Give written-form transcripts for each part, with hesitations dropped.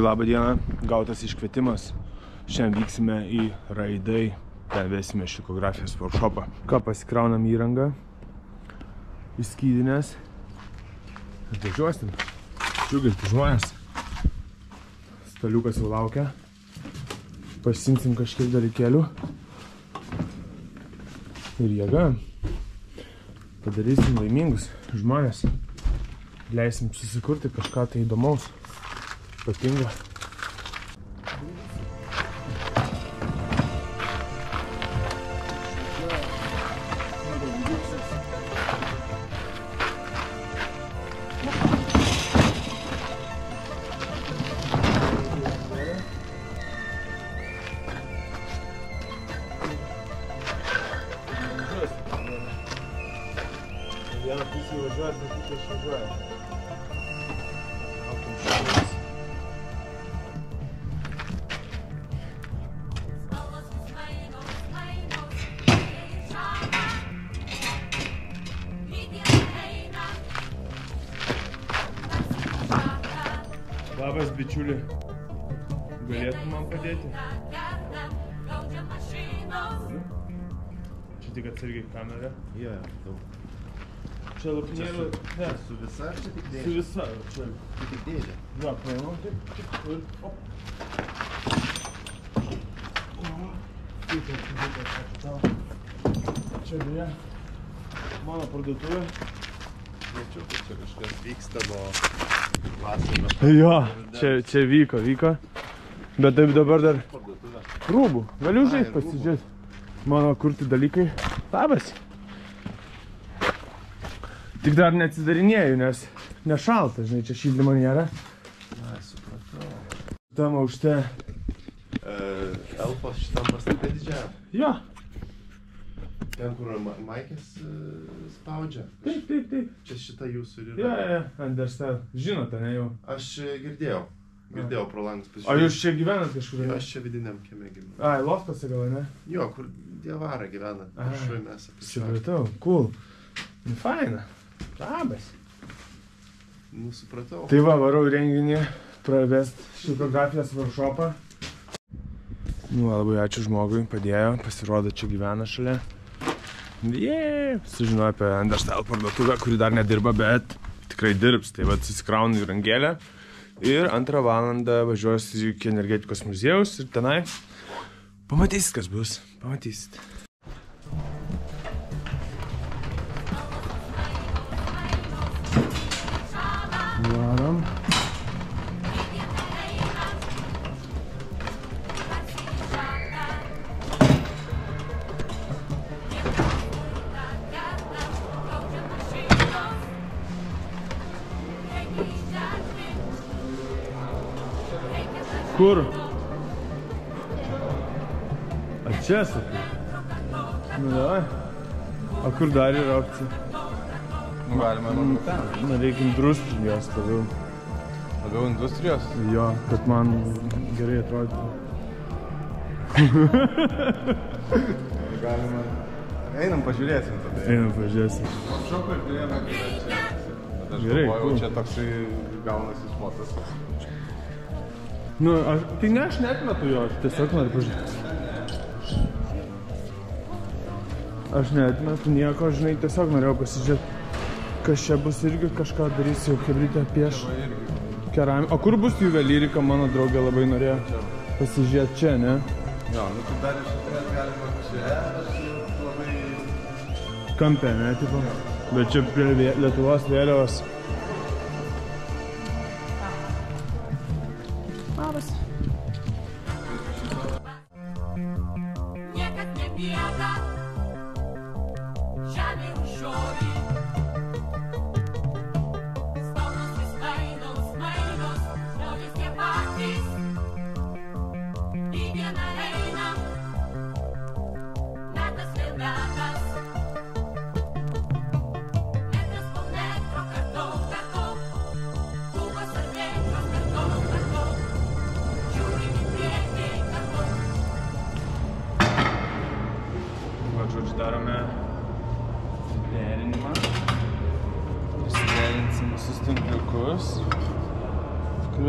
Labą dieną, gautas iškvietimas. Šiandien vyksime į Raidai, ten vesime šikografijos workshopą. Ką, pasikraunam įrangą, įskydinės ir važiuosim. Džiuginti žmonės. Staliukas jau laukia. Pasiimsim kažkiek dalykėlių. Ir jėga. Padarysim laimingus žmonės. Leisim susikurti kažką tai įdomaus. Patinga. Vieną pusę važiuoja, bet kitą išvažiuoja. Labas, bičiuli. Galėtum man padėti? Čia tik atsargiai kamera. Jo, daug. Čia lopinėlių... Ne. Su visa ar čia tik dėžė? Su visa. Čia tik dėžė. Va, paėmau taip ir op. Čia beje mano parduotuvė. Mačiau, kad čia kažkas vyksta nuo vasaros. Jo, čia vyko. Bet taip dabar dar rūbų. Galiu užeit pasižiūrėti. Mano kurti dalykai. Labas. Tik dar neatsidarinėju, nes nešalta, žinai, čia šildymo nėra. Na, supratau. Tam aukšte. Elfos šitam pastate didžiam. Jo. Ten, kur Maikės spaudžia. Taip. Čia šita jūsų ir yra. Jo, understand. Žinote, ne jau. Aš girdėjau pro langus pasižiūrėjau. O jūs čia gyvenat kažkur? Jo, aš čia vidiniam kieme gyvenu. Ai, loftose gal, ne? Jo, kur Dievara gyvena. Viršuj mes apie supratau, cool. Nu, faina. Labas. Nu, supratau. Tai va, varau į renginį pravest šikografijos workshopą. Nu, labai ačiū žmogui, padėjo, pasirodo, čia gyvena šalia. Sužinojau apie Understyle parduotuvę, kuri dar nedirba, bet tikrai dirbs. Tai va, susikraunu į rangėlę ir 2 valandą važiuosiu iki energetikos muziejaus ir tenai pamatysit, kas bus. Pamatysit. Varom. Kur? A čia sakai? Nu davai. A kur dar yra opcija? Nu galima nuo ten. Na reikia industrijos labiau. Labiau industrijos? Jo, kad man gerai atrodytų. Galima... Einam pažiūrėsim tada. Einam pažiūrėsim. Šoką ir turėjome čia. Bet aš Gerai, galvojau, cool. čia toksai gaunasi spotas. Nu, tai ne, aš neatmetu jo, aš tiesiog noriu pažiūrėti. Aš neatmetu nieko, žinai, tiesiog norėjau pasižiūrėti, kas čia bus irgi kažką darysiu, jau hebrytę pieš keramiką. O kur bus juvelyrika, mano draugė labai norėjo pasižiūrėti čia, ne? Jo, nu tai dar iš esmės galima čia, aš labai... Kampė, ne, tipo? Bet čia prie Lietuvos vėliavos. Labas. Niekad nebieda, žemė užžiori. Spalvos vis mainos, žmonės tie patys. Į dieną eina, metas vėl metas. Metras po metro, kartau. Kubas ar metras, kartau.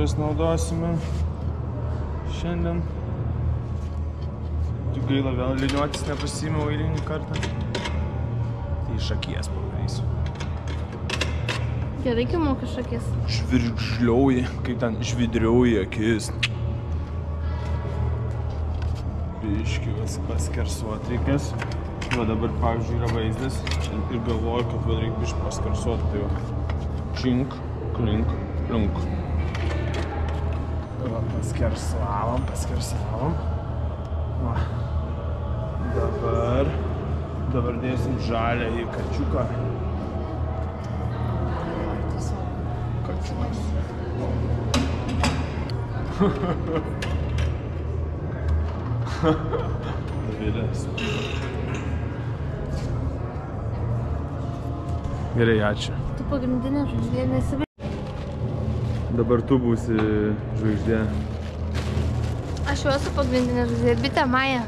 šaknis naudosime šiandien. Tik gaila vėl liniuotis nepasiėmiau eilinį kartą. Tai iš akies padarysiu. Gerai, kai moka šakis. Žvirgžliauji, kaip ten žvidriauji akis. Biški paskersuot reikės. Va dabar, pavyzdžiui, yra vaizdas ir galvoju, kad vėl reikia biški paskersuot. Tai va, čink, klink, plink. Va, paskersavom. Va. Dabar dėsim žalią į kačiuką. Kačiukas. Davilės. Gerai, ačiū. Tu pagrindinė žvaigždė nesi. Dabar tu būsi žvaigždė. Aš jau esu pagrindinė žvaigždė, bitė Maja.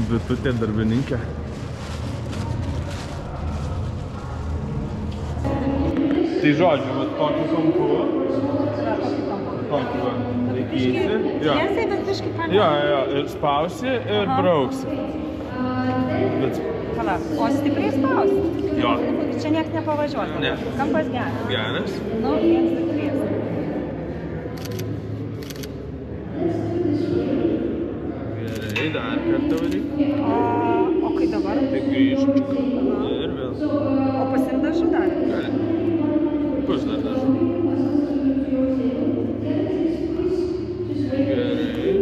Bitutė darbininkė. Tai žodžiu, va tokiu kampu. Tokiu va laikysi. Tiesiai, bet biškai panė. Jo, ir spausi ir brauksi. Bet... Pala, o stipriai spausi? Jo. Čia nieks nepavažiuoja. Ne. Kampas geras. Geras. Nu, 1, 2, 3. Gerai, dar kartą varyk. O kai dabar? Tai grįžk. Ir vėl. O pasimdažu dar? Gali. Pus dar dažu. Gerai.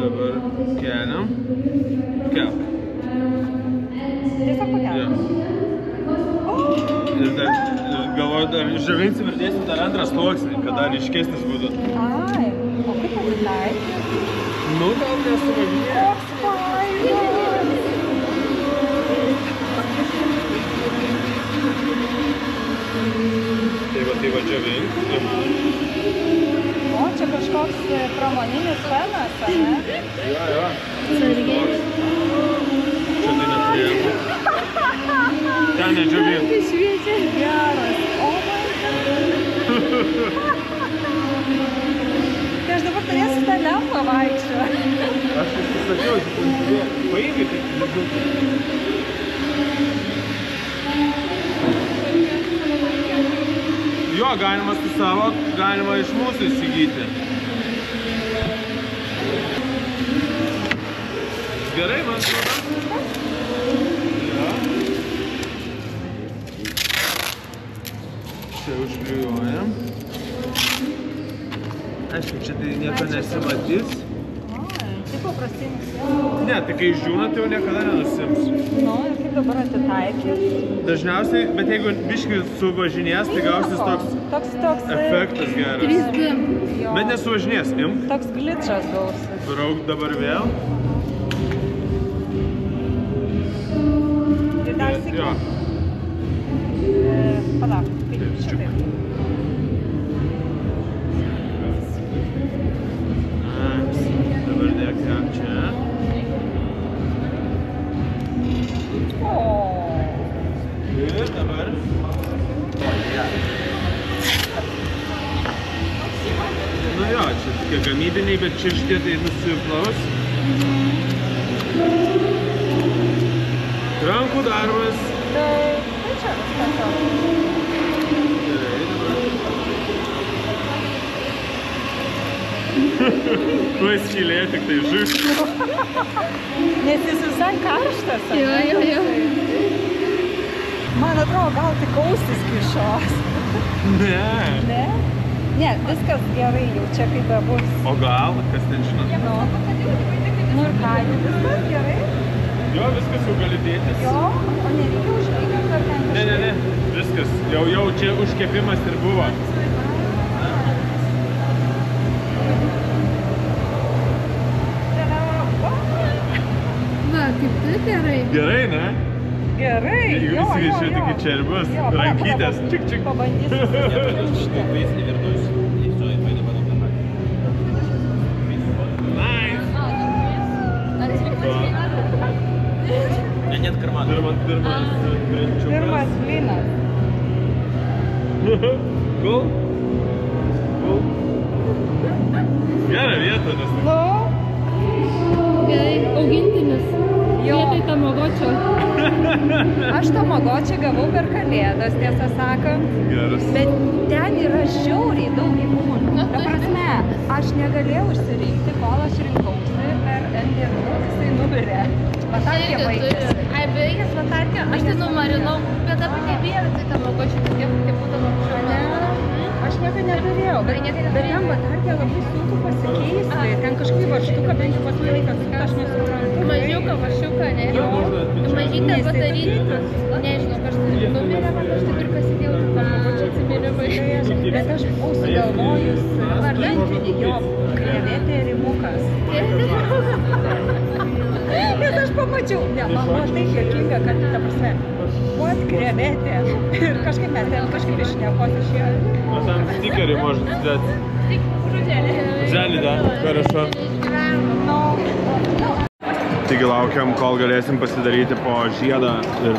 Dabar keliam. Kelk. Tiesiog pakelk. Jo. Ir dar galvoju, dar žavinsim ir dėsim dar antrą sluoksnį, kad dar ryškesnis būtų. Ai, o kaip pasitaikė? Nu, gal nesuvažinė. Koks fainas! Tai va džiavink. O, čia kažkoks pramoninis fenas, ar ne? Jo. Čia tai neturėjau. Ten nedžiavink. Šviečia. Geras. O, my God. Tai aš dabar turėsiu tą lempą vaikščioti. Aš įsisakiau, paimai tai daugiau. Jo, galima su savo, galima iš mūsų įsigyti. Gerai, man atrodo. Jo. Čia užklijuojam. Aišku, čia tai nieko nesimatys. Tai paprastinis. Ne, tai kai išdžiūna, tai jau niekada nenusims. Nu, ir kaip dabar atitaikys? Dažniausiai, bet jeigu biškį suvažinės, tai gausis toks efektas geras. 3D. Jo. Bet nesuvažinės, imk. Toks glitčas gausis. Brauk dabar vėl. Tai dar sėkį. Jo. Palauk, kaip šitaip. Dabar dėk jam čia. Ir dabar. Nu jo, čia tokie gamybiniai, bet čia šitie tai nusiplaus. Rankų darbas. Tai čia viskas. Gerai, dabar. Tuo skylė tik tai žyk. Nes jis visai karštas. ar ne? Jo. Man atrodo, gal tik austis kišos. Ne. Ne? Ne, viskas gerai jau čia kaip bebus. O gal, kas ten žino? Nu ir ką, jau viskas gerai? Jo, viskas jau gali dėtis. Jo, o nereikia užvykti ar ten kažkaip? Ne, viskas. Jau čia užkepimas ir buvo. Va, kaip tu gerai. Gerai, ne? Gerai, Jeigu jo. įsiviešė, tik čia ir bus. Jo, Rankytės, čik. Pabandysiu. Nice. Нет кармана. Pirmas Pirmas blynas. Cool. Gerą vietą, nes... Nu, Gerai, augintinis. Jo. Vietoj Tamagočio. aš Tamagočį gavau per Kalėdas, tiesą sakant. Geras. Bet ten yra žiauriai daug gyvūnų. Ta prasme, aš negalėjau išsirinkti, kol aš rinkausi per N dienų, jisai numirė. Vatarkė baigėsi. Ai, baigės vatarkė, aš tai numarinau, bet dabar nebėjau, tai Tamagočio tokie būdavo kažkaip. Aš nieko neturėjau, bet jam vatarkė labai sunku pasikeisti. Ten kažkaip vaštuką, bent jau pas laikas, aš nesuprantu. Mažiuką, ne? Mažytę padaryti. Nežinau, kažkaip numirė, man aš taip ir pasidėjau Tamagočio atsiminimai. Bet aš buvau sugalvojus vardantinį jo krevetė rimukas. Nes aš pamačiau, ne, man buvo taip juokinga, kad, ta prasme, what krevetė. Ir kažkaip mes ten kažkaip iš šnekos išėjo. А там стикеры можно взять. Взяли, да? Хорошо. Taigi laukiam, kol galėsim pasidaryti po žiedą ir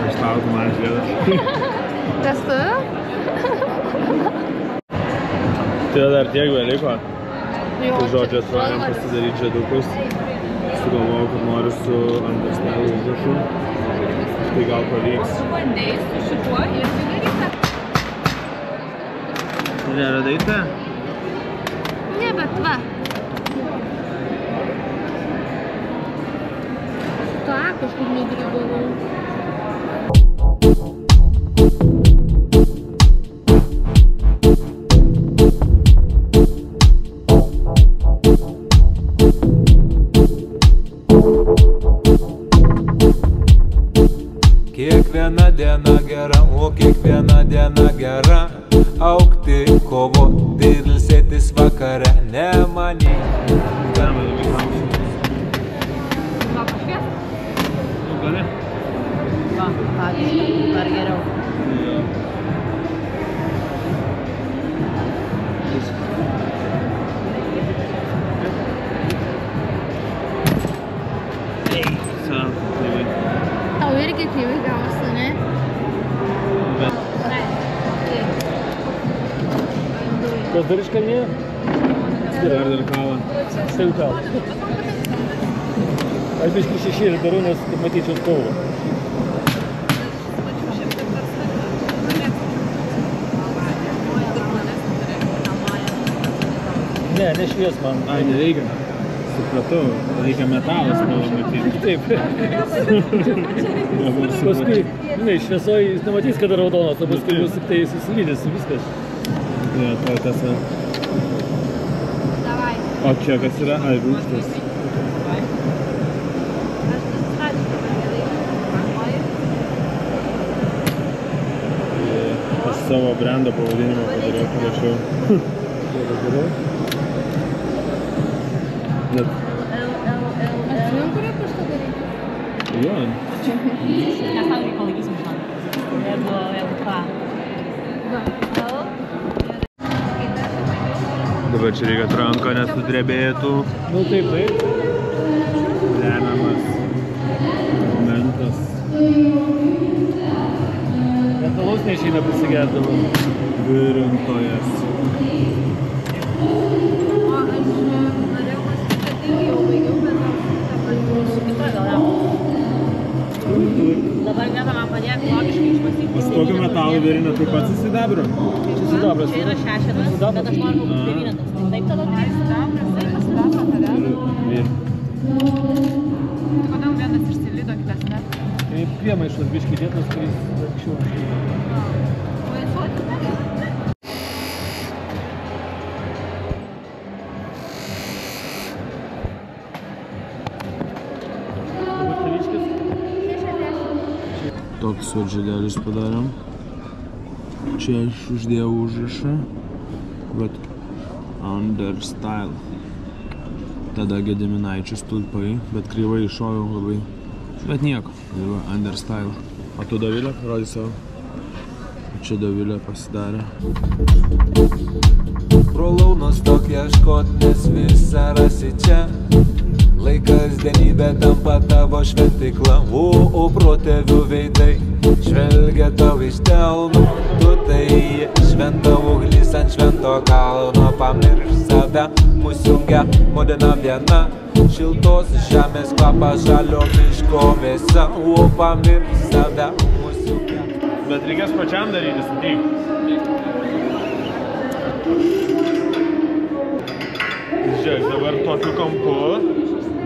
išstauti man žiedą. Kas tu? Tai dar tiek beliko. Tai žodžiu, svajam pasidaryti žiedukus. Sugalvojau, kad noriu su Understyle užrašu. Tai gal pavyks. Bandėjai su šituo ir sudaryta. Neradai? Ne, bet va. Ta, kažkur nugrybavau. Kiekviena diena gera, o kiekviena diena gera. Augti, kovoti ir ilsėtis vakare, nemanyk. Dar geriau. Tau irgi kryvai gavosi, ne? Kas dar iš kalnė? Dar kavą. Steviu kavą. Aš biškį šešėlį darau, nes kad matyčiau spalvą. Ne, nešvies man. Ai, nereikia. Supratau, reikia metalas matyti. Taip. Paskui, žinai, šviesoj jis nematys, kada raudonas, o paskui bus tik tai susilydys viskas. Jo, to tiesa. O čia kas yra? Ai, rūgštas. Aš savo brendo pavadinimą padariau, parašiau. Net... Atsimink, kurio kažką daryti? Jo. Mes tau reikia palaikysim žinoma. Jeigu ką. Dabar čia reikia ranką nesudrebėtų. Nu taip. Lemiamas momentas. Metalus neišeina prisigerdavo. Virintojas. Dabar vietą man padėk logiškai išmastyti. Pas kokio metalo virina, taip pat susidabro? Sidabras. Čia yra šešetas, bet aš noriu būti devynetas. Taip tada tai sidabras, tai pasidabro tada. Tai kodėl vienas išsilido, kitas ne? Kaip priemaišas biškį dėtas, kuris anksčiau. Toks vat žiedelis padarėm. Čia aš uždėjau užrašą. Vat Understyle. Tada Gediminaičių stulpai, bet kryvai iššoviau labai. Bet nieko. Tai va, Understyle. O tu, Dovilė, parodį savo. Čia Dovilė pasidarė. Pro launos tok ieškot, nes visą rasi čia. Lai kasdienybė tampa tavo šventikla, o protėvių veidai žvelgia tau iš delno. Tu tai šventa uglis ant švento kalno, pamirš save, mus jungia modena viena. Šiltos žemės kvapą, žalio miško vėsa, o pamirš save, mus jungia. Bet reikės pačiam daryti, sakyk. Žiūrėk, dabar tokiu kampu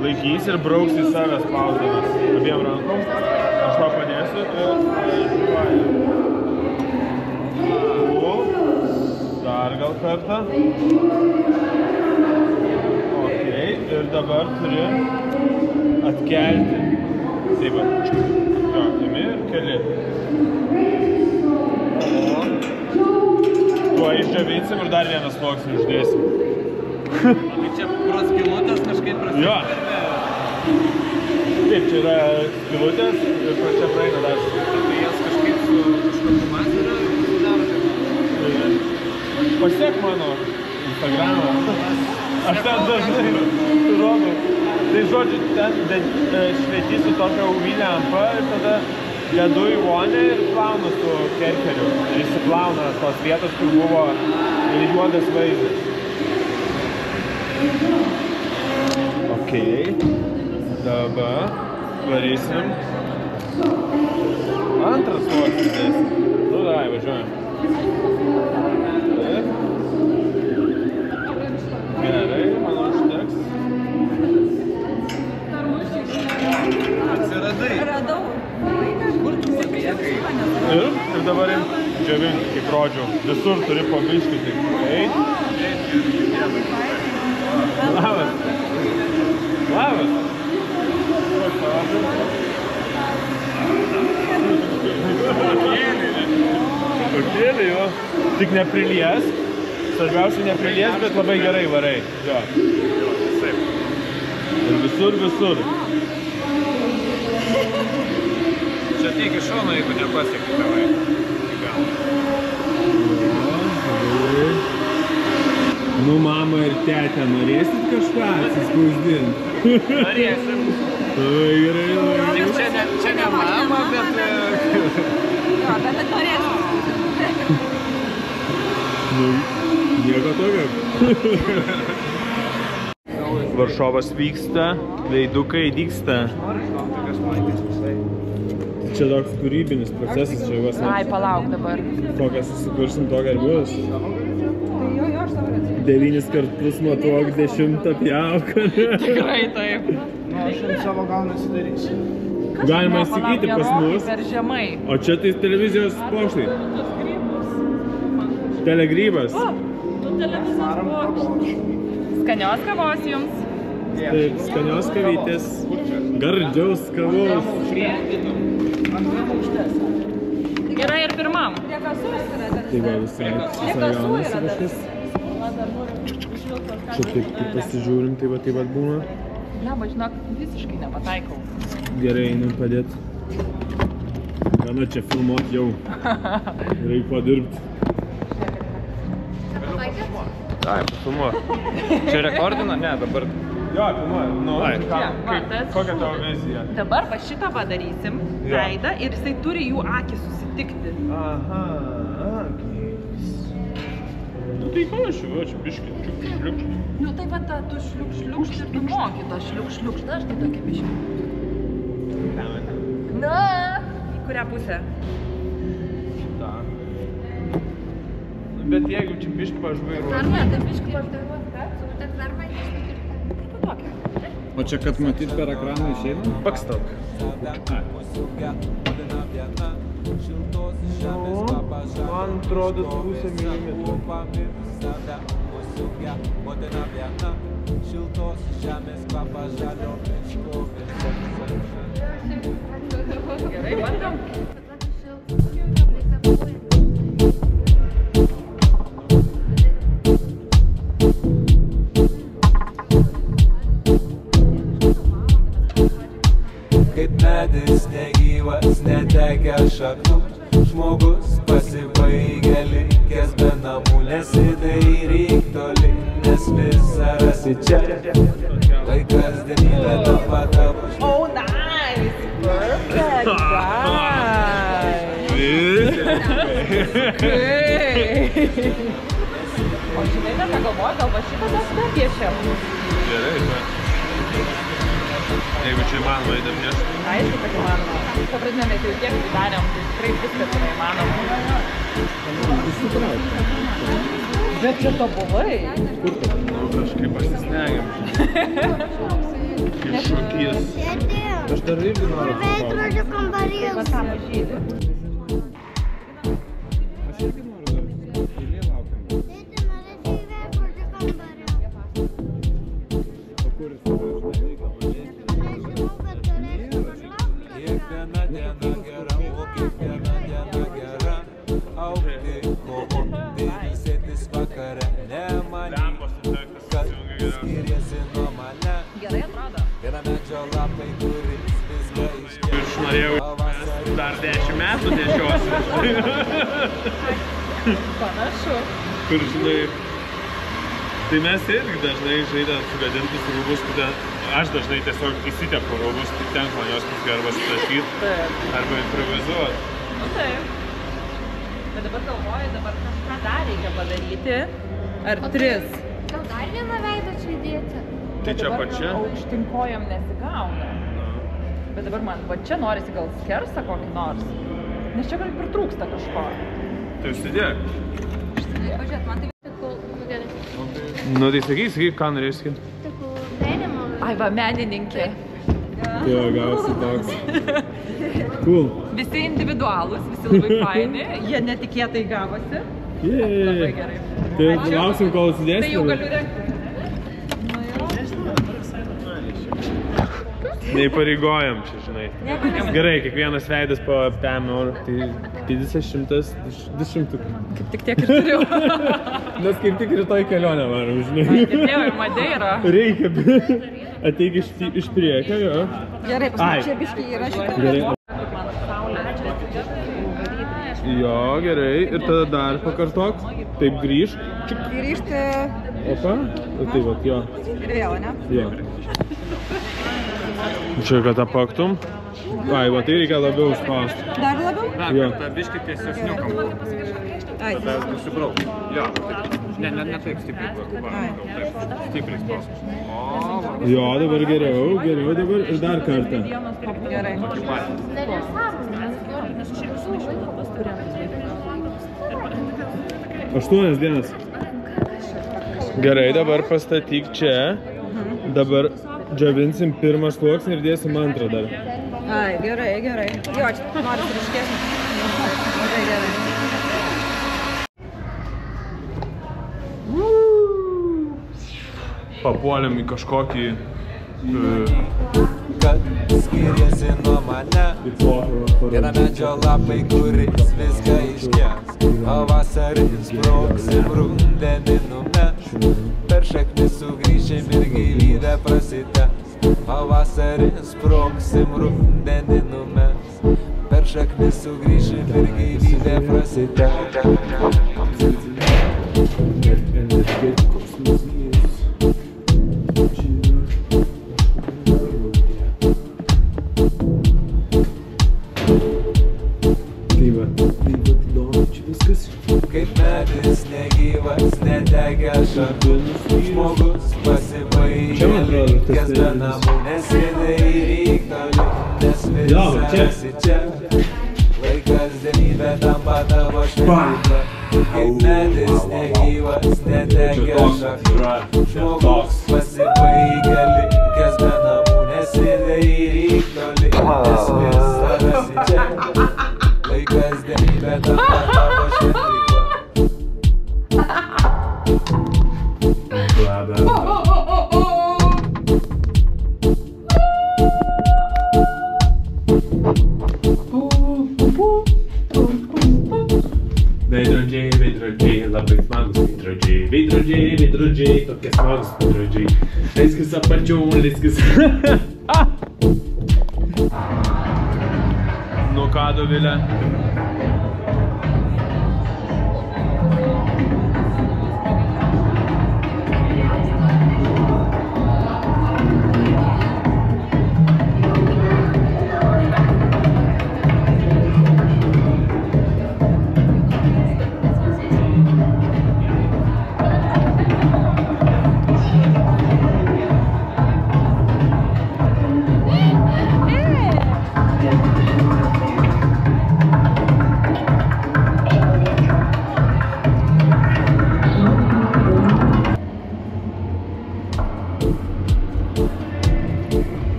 laikys ir brauks į save spausdamas abiem rankom. Aš tau padėsiu ir dar gal kartą. Ok, ir dabar turi atkelti. Taip pat, jo, imi ir keli. Tuo išdžiavinsim ir dar vieną sluoksnį uždėsim. Čia pro skylutės kažkaip prasideda. Jo. Taip, čia yra skylutės ir pro čia praeina dar. Tai jas kažkaip su kažkokiu mazeriu pasidaro. Pasiek mano Instagramą. Aš ten dažnai rodau. Tai žodžiu, ten švietysiu tokią uvinę ampą ir tada dedu į vonę ir plaunu su kerkeriu. Ir įsiplauna tos vietos, kur buvo juodas vaizdas. Ok, dabar varysim antras sluoksnis dėsim. Nu, davai, važiuojam. Taip. Gerai, manau, užteks. Atsiradai. Radau. Kur tu bėgai? Ir dabar džiavinti, kaip rodžiau. Visur turi po biškį tik eiti. Labas. Labas. Pakėlė, jo. Tik nepriliesk. Svarbiausia nepriliesk, bet labai gerai varai. Jo. Ir visur. Čia tiek iš šono, jeigu nepasiekti tavai. Nu, mama ir tetė, norėsit kažką atsispausdinti? Norėsim. Labai gerai. Čia ne mama, bet... Jo, bet norėsim. Nu, nieko tokio. Varšovas vyksta, veidukai dygsta. Čia toks kūrybinis procesas, čia juos... Ai, palauk dabar. Kokią susikursim, tokią ir bus. 9 kartus matuok, 10 pjauk. Tikrai taip. Nu, aš ant savo gal nesidarysiu. Galima įsigyti pas mus. Per žemai. O čia tai televizijos pokštai. Telegrybas. Skanios kavos jums. Taip, skanios kavytės. Gardžiaus kavos. Gerai ir pirmam. Tai va, visai gaunasi kažkas. Čia taip pasižiūrim, tai va būna. Ne, bet žinok, visiškai nepataikau. Gerai, einam padėt. Gana čia filmuot jau. Reikia padirbti. Ai, filmuot. Čia rekordina? Ne, dabar. Jo, filmuoju. Nu, kokia tavo vizija? Dabar va šitą padarysim, veidą, ir jisai turi jų akį susitikti. Aha, akys. Nu tai ką aš jau, čia biškį šliukšt. Nu tai va ta, tu šliukšt ir tu moki to šliukšt, aš tai tokia biškį. Na, į kurią pusę? Ta. Bet jeigu čia biškį pažvairuoju. Norma, tai biškį pažvairuoju, tak norma išlikti. O čia, kad matyt per ekraną išeina? Pakstok. Man atrodo 0,5 milimetrų. Gerai, bandom. Kaip medis negyvas, netekęs šakų, žmogus pasibaigia likęs be namų, nesidairyk toli, nes visą rasi čia. Lai kasdienybė O žinai, dar negalvoju, gal va šitą deską piešiam. Gerai, bet. Jeigu čia įmanoma įdėm nešti. Aišku, kad įmanoma. Pradinė, mes jau tiek darėm, tai tikrai viskas yra įmanoma. Bet čia tobulai. Nu, kažkaip pasistengiam. Iššūkis. Aš dar irgi noriu paklausti. Va tą mažylį. Aš irgi noriu dar. Eilė laukiam. O kur jis yra? Reikia važiuoti. Kiekviena diena gera, o kiekviena diena gera. Augti, kovoti, ilsėtis vakare. Nemanyk, kad skiriasi nuo mane. Gerai atrodo. Viena medžio lapai, kuris viską iškėlė. Aš norėjau dar 10 metų nešiosiu. Panašu. Kur žinai. Tai mes irgi dažnai žaidėm sugadintus rūbus, aš dažnai tiesiog įsitepu rūbus, tik ten man jos paskui arba sutašyt, arba improvizuot. Nu taip. Bet dabar galvoju, dabar kažką dar reikia padaryti. Ar 3. Gal dar vieną veidą čia įdėti? Tai čia pačia? Aukštinkojam nesigauna. Bet dabar man va čia norisi gal skersą kokį nors. Nes čia gal pritrūksta kažko. Tai užsidėk. Pažiūrėt, man tai tikau, gerai. Nu tai sakyk, ką norėsi. Tikau, menimo. Ai va, menininkė. Jo, gausi toks. Cool. Visi individualūs, visi labai faini. Jie netikėtai gavosi. Labai gerai. Tai lauksim, kol užsidėsi. Tai jau galiu rengti. Neįpareigojam čia, žinai. Gerai, kiekvienas veidas po 5 eurų, tai 50, 200. Kaip tik tiek ir turiu. Nes kaip tik rytoj kelionę varom, žinai. Girdėjau, ir Madeira. Reikia, ateik iš priekio, jo. Gerai, paskui čia biškai yra šitą. Gerai. Jo, gerai. Ir tada dar pakartok. Taip, grįžk. Grįžti Opa. O tai vat, jo. ir vėl, ne? Jo. Čia, kad apaktum. Ai, va, tai reikia labiau užspausti. Dar labiau? Jo. Biškį tiesesniukam. Ai, Tada nusibrauk. Jo, ne taip stipriai. Stipriai spausk. Jo, dabar geriau dabar ir dar kartą. gerai. Nesąmonės. 8 dienas. Gerai, dabar pastatyk čia. Dabar džiovinsim pirmą sluoksnį ir dėsim antrą dar. Ai, gerai. Jo, čia nori ryškesnį. Gerai. Papuolėm į kažkokį... Kad skiriasi nuo mane. Viena medžio lapai, kuris viską iškės. O vasaris sprogsim, rudenį numeš. Per šaknis sugrįšim ir gyvybė prasitęs. O vasaris sprogsim, rudenį numeš. Per šaknis sugrįšim ir gyvybė prasitęs. Kaip medis negyvas, netekęs šakų. Žmogus pasibaigė, kas be namų nesėdė į reikalį, nes visas esi čia. Laikas dienybė tampa tavo šventykla. Kaip medis negyvas, netekęs šakų. Žmogus pasibaigė, kas be namų nesėdė į reikalį, nes visas esi čia. Laikas dienybė tampa tavo šventykla. Veidrodžiai, labai smagus veidrodžiai, tokie smagus veidrodžiai. Leiskis aparčiau, leiskis. Nu ką, Dovilė?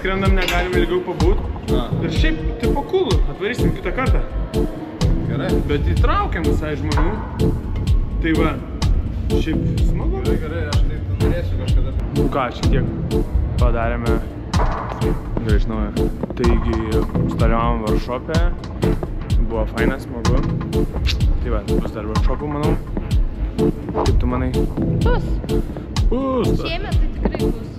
skrendam, negalim ilgiau pabūt. Ir šiaip, tipo cool, atvarysim kitą kartą. Gerai. Bet įtraukiam visai žmonių. Tai va, šiaip smagu. Gerai, aš tai norėsiu kažkada. Nu ką, šiek tiek padarėme iš naujo. Taigi, dalyvavom workshop'e. Buvo fainas, smagu. Tai va, bus dar workshop'ų, manau. Kaip tu manai? Bus. Bus. Šiemet tai tikrai bus.